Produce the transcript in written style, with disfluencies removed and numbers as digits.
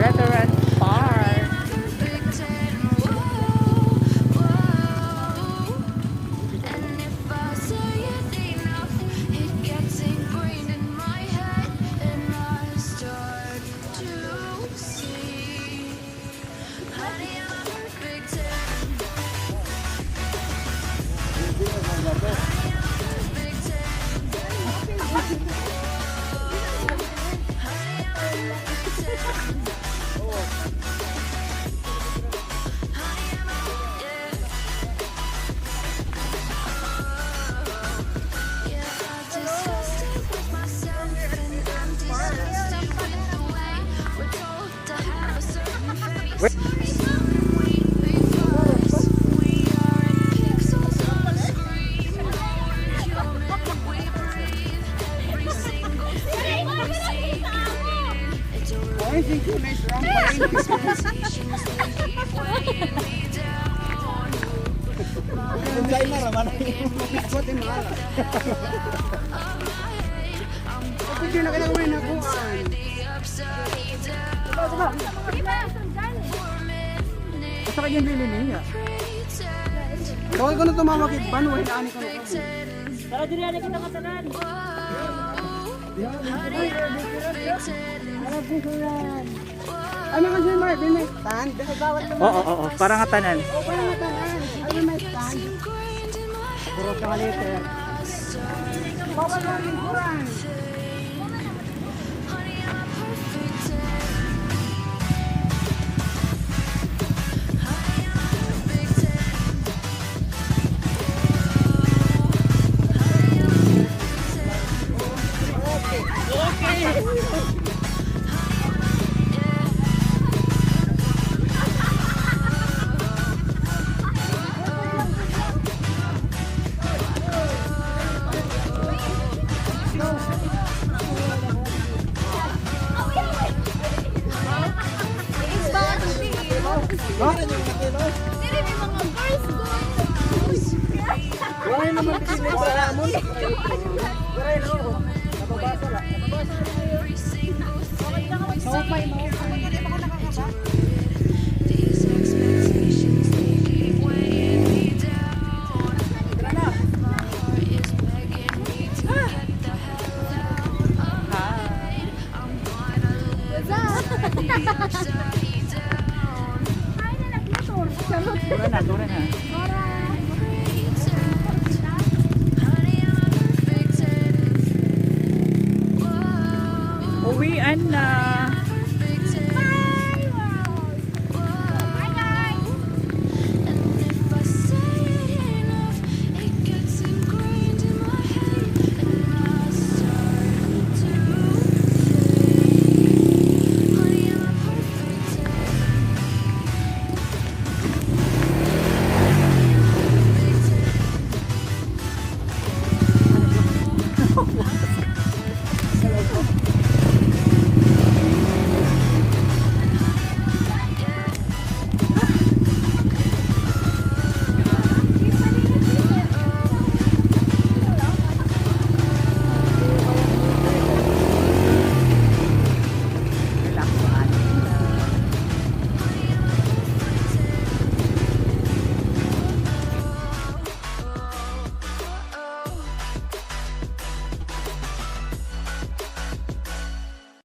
Veteran Park. I think you made wrong Guatemala. Kapag yun na kailangan na buwan. Asa ka yung bilin niya? Kawal ko na tumamagig banway na ani ko na kamo. Tara diri ana kita masanan. Ano nga siya may may stand? Oo, parang nga tanan. Parang nga tanan. Ano may stand? Puro ka liter. Bawal lang yung kurang. Wala naman kasi para mo. Wala no. Nababasa la. Saupay mo. Dura na.